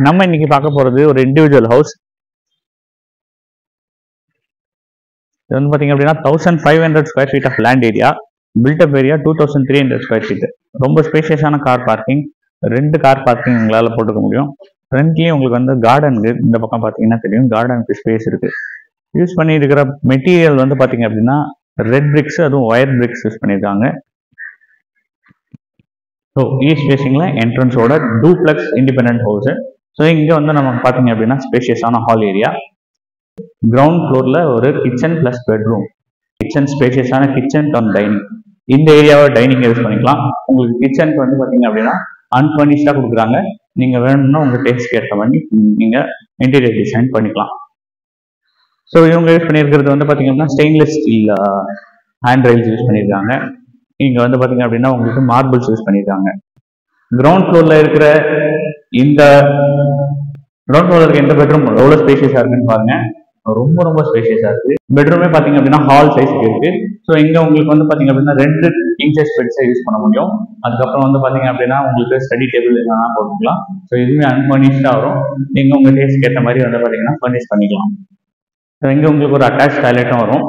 நம்ம இன்னைக்கு பார்க்க போறது ஒரு இண்டிவிஜுவல் ஹவுஸ். இது வந்து பாத்தீங்க அப்படின்னா 1500 square feet of land area, built up area 2300 square feet. ரொம்ப ஸ்பேஷியஸான கார் பார்க்கிங், 2 கார் பார்க்கிங் உங்களால போட்டுக்க முடியும். ஃப்ரண்ட்லயும் உங்களுக்கு வந்து கார்டன் இருக்கு. இந்த பக்கம் பாத்தீங்கன்னா தெரியும் கார்டனுக்கு ஸ்பேஸ் இருக்கு. யூஸ் பண்ணி இருக்கிற மெட்டீரியல் வந்து பாத்தீங்க அப்படின்னா ரெட் பிரிக்ஸ், அதுவும் ஒயர் பிரிக்ஸ் யூஸ் பண்ணியிருக்காங்க. ஸோ ஈஸ்ட் ஃபேசிங்ல என்ட்ரன்ஸோட டூப்ளெக்ஸ் இண்டிபெண்டன்ட் ஹவுஸ். ஸோ இங்கே வந்து நமக்கு பார்த்தீங்க அப்படின்னா ஸ்பேஷியஸான ஹால் ஏரியா. கிரவுண்ட் ஃப்ளோரில் ஒரு கிச்சன் ப்ளஸ் பெட்ரூம். கிச்சன் ஸ்பேஷியஸான கிச்சன் கம் டைனிங். இந்த ஏரியாவை டைனிங் யூஸ் பண்ணிக்கலாம். உங்களுக்கு கிச்சனுக்கு வந்து பார்த்தீங்க அப்படின்னா அன்ஃபர்னிஷ்டாக கொடுக்குறாங்க. நீங்கள் வேணும்னா உங்கள் டேஸ்ட்க்கு ஏற்ற மாதிரி நீங்கள் இன்டீரியர் டிசைன் பண்ணிக்கலாம். ஸோ இவங்க யூஸ் பண்ணியிருக்கிறது வந்து பார்த்தீங்க அப்படின்னா stainless steel hand rails use பண்ணியிருக்காங்க. இங்கே வந்து பார்த்தீங்க அப்படின்னா உங்களுக்கு மார்பிள்ஸ் யூஸ் பண்ணியிருக்காங்க. கிரவுண்ட் ஃப்ளோரில் இருக்கிற இந்த பெட்ரூம் எவ்வளோ ஸ்பேஷியஸாக இருக்குன்னு பாருங்க. ரொம்ப ரொம்ப ஸ்பேஷியஸாக இருக்கு. பெட்ரூமே பார்த்தீங்க அப்படின்னா ஹால் சைஸ்க்கு இருக்கு. ஸோ இங்கே உங்களுக்கு வந்து பார்த்தீங்க அப்படின்னா 2 இன்ச்சஸ் பெட்ஸை யூஸ் பண்ண முடியும். அதுக்கப்புறம் வந்து பார்த்தீங்க அப்படின்னா உங்களுக்கு ஸ்டடி டேபிள் என்னன்னா போட்டுக்கலாம். ஸோ இதுவுமே அன்ஃபர்னிஷ்டாக வரும். நீங்கள் உங்கள் டேஸ்ட்க்கு ஏற்ற மாதிரி வந்து பார்த்தீங்கன்னா ஃபர்னிஷ் பண்ணிக்கலாம். ஸோ இங்கே உங்களுக்கு ஒரு அட்டாச் டாய்லெட்டும் வரும்.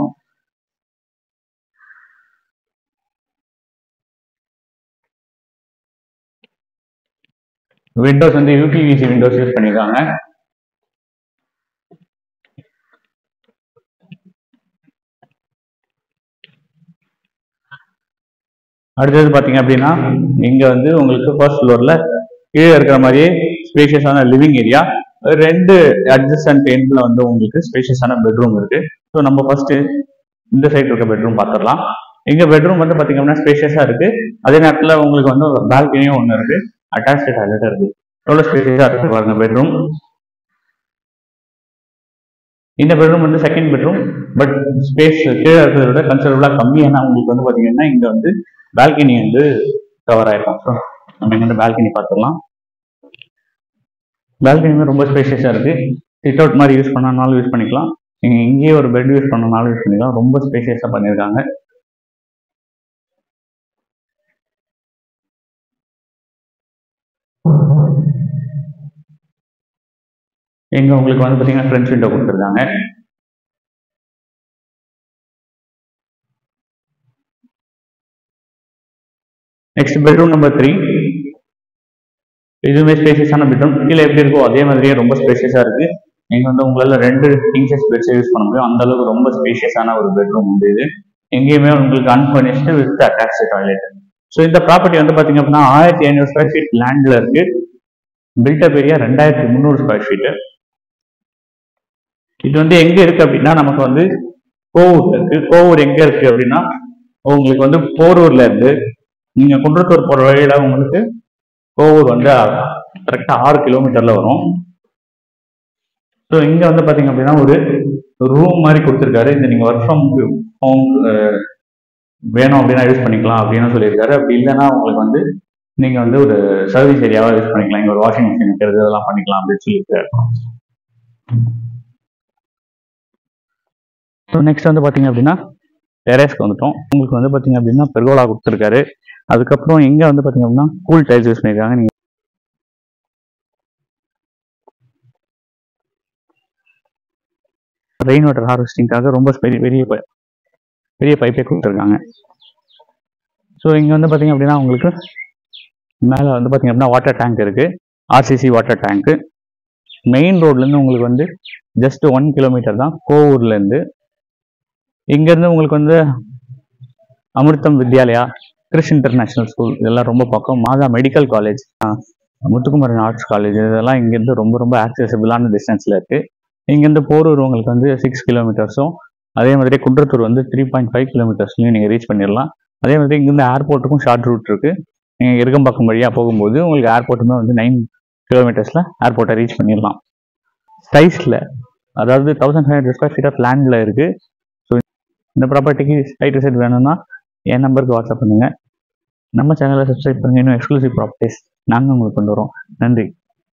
விண்டோஸ் வந்து யூபிவிசி விண்டோஸ் யூஸ் பண்ணியிருக்காங்க. அடுத்தது பார்த்தீங்க அப்படின்னா இங்க வந்து உங்களுக்கு ஃபர்ஸ்ட் ஃப்ளோர்ல கீழே இருக்கிற மாதிரியே ஸ்பேஷியஸான லிவிங் ஏரியா, 2 அட்ஜஸ்டன்ட் எண்ட்ல வந்து உங்களுக்கு ஸ்பேஷியஸான பெட்ரூம் இருக்கு. ஸோ நம்ம ஃபர்ஸ்ட் இந்த சைடு இருக்க பெட்ரூம் பார்த்துடலாம். இங்க பெட்ரூம் வந்து பார்த்தீங்க அப்படின்னா ஸ்பேஷியஸா இருக்கு. அதே நேரத்தில் உங்களுக்கு வந்து பால்கனியும் ஒன்று இருக்கு, அட்டாச் டாய்லெட் இருக்கு. எவ்வளோ ஸ்பேஷியஸா இருக்கு பாருங்க பெட்ரூம். இந்த பெட்ரூம் வந்து செகண்ட் பெட்ரூம், பட் ஸ்பேஸ் கீழே இருக்கிறத விட கன்சிடரபிளா கம்மியான உங்களுக்கு வந்து பாத்தீங்கன்னா இங்க வந்து பால்கனி வந்து கவர் ஆயிருக்கும். ஸோ நம்ம இங்க வந்து பால்கனி பார்த்துடலாம். பால்கனியுமே ரொம்ப ஸ்பேஷியஸா இருக்கு. சிட் அவுட் மாதிரி யூஸ் பண்ணனாலும் யூஸ் பண்ணிக்கலாம். நீங்க இங்கேயே ஒரு பெட் யூஸ் பண்ணனாலும் யூஸ் பண்ணிக்கலாம். ரொம்ப ஸ்பேஷியஸா பண்ணியிருக்காங்க. எங்க உங்களுக்கு வந்து பாத்தீங்கன்னா ஃப்ரெண்ட்ஸ் விண்டோ கொடுத்துருக்காங்க. Next bedroom number 3. இதுவுமே ஸ்பேஷியஸான பெட்ரூம். கீழே எப்படி இருக்கோ அதே மாதிரியே ரொம்ப ஸ்பேஷியஸா இருக்கு. நீங்க வந்து உங்களால 2 இன்ச்சஸ் பெட்ஸ் யூஸ் பண்ண முடியும். அந்த அளவுக்கு ரொம்ப ஸ்பேஷியஸான ஒரு பெட்ரூம் வந்து இது. எங்கேயுமே உங்களுக்கு unfurnished with attach toilet. So இந்த ப்ராப்பர்ட்டி வந்து பாத்தீங்க அப்படின்னா 1500 ஸ்கொயர் ஃபீட் லேண்ட்ல இருக்கு. Built up area 2300 square feet. இது வந்து எங்க இருக்கு அப்படின்னா நமக்கு வந்து கோவூர் இருக்கு. கோவூர் எங்க இருக்கு அப்படின்னா உங்களுக்கு வந்து போரூர்ல இருந்து நீங்க குன்றத்தூர் போற வழியில உங்களுக்கு கோவூர் வந்து கரெக்டா 6 கிலோமீட்டர்ல வரும். ஸோ இங்க வந்து பாத்தீங்க அப்படின்னா ஒரு ரூம் மாதிரி கொடுத்துருக்காரு. இந்த நீங்க ஒர்க் ஃப்ரம் ஹோம் வேணும் அப்படின்னா யூஸ் பண்ணிக்கலாம் அப்படின்னு சொல்லியிருக்காரு. அப்படி இல்லைன்னா உங்களுக்கு வந்து நீங்க வந்து ஒரு சர்வீஸ் ஏரியாவா யூஸ் பண்ணிக்கலாம். இங்க ஒரு வாஷிங் மிஷின் இருக்கிறது இதெல்லாம் பண்ணிக்கலாம் அப்படின்னு சொல்லியிருக்காரு. ஸோ நெக்ஸ்ட் வந்து பாத்தீங்க அப்படின்னா டெரேஸ்க்கு வந்துட்டோம். உங்களுக்கு வந்து பாத்தீங்க அப்படின்னா பெர்கோலா கொடுத்துருக்காரு. அதுக்கப்புறம் இங்க வந்து பாத்தீங்க அப்படின்னா கூல் டைல்ஸ் யூஸ் பண்ணிருக்காங்க. நீங்க ரெயின் வாட்டர் ஹார்வெஸ்டிங்காக ரொம்ப பெரிய பைப்பே கொடுத்துருக்காங்க. ஸோ இங்க வந்து பாத்தீங்க அப்படின்னா உங்களுக்கு மேல வந்து பாத்தீங்க அப்படின்னா வாட்டர் டேங்க் இருக்கு, ஆர்சிசி வாட்டர் டேங்க். மெயின் ரோட்ல இருந்து உங்களுக்கு வந்து ஜஸ்ட் 1 கிலோமீட்டர் தான் கோவூர்ல இருந்து. இங்க இருந்து உங்களுக்கு வந்து அமிர்தம் வித்யாலயா, கிறிஸ் இன்டர்நேஷனல் ஸ்கூல் இதெல்லாம் ரொம்ப பக்கம். மாதா medical college, Muthukumaran arts college இதெல்லாம் இங்கேருந்து ரொம்ப ரொம்ப ஆக்சசிபிளான டிஸ்டன்ஸ்ல இருக்கு. இங்கேருந்து போரூர் உங்களுக்கு வந்து 6 கிலோமீட்டர்ஸும், அதே மாதிரி குன்றத்தூர் வந்து 3.5 கிலோமீட்டர்ஸ்லையும் நீங்கள் ரீச் பண்ணிடலாம். அதே மாதிரி இங்கேருந்து ஏர்போர்ட்டுக்கும் ஷார்ட் ரூட் இருக்கு. நீங்கள் இருக்கம்பாக்கம் வழியாக போகும்போது உங்களுக்கு ஏர்போர்ட்டுமே வந்து 9 கிலோமீட்டர்ஸில் ஏர்போர்ட்டை ரீச் பண்ணிடலாம். சைஸில் அதாவது 1500 ஸ்கொயர் ஃபீட் ஆஃப் லேண்டில் இருக்கு. ஸோ இந்த ப்ராப்பர்ட்டிக்கு சைட் விசிட் வேணும்னா என் நம்பருக்கு வாட்ஸ்அப் பண்ணுங்க. நம்ம சேனலை சப்ஸ்கிரைப் பண்ணுங்க. இன்னும் எக்ஸ்க்ளூசிவ் ப்ராப்பர்ட்டிஸ் நாங்கள் உங்களுக்கு கொண்டு வரோம். நன்றி.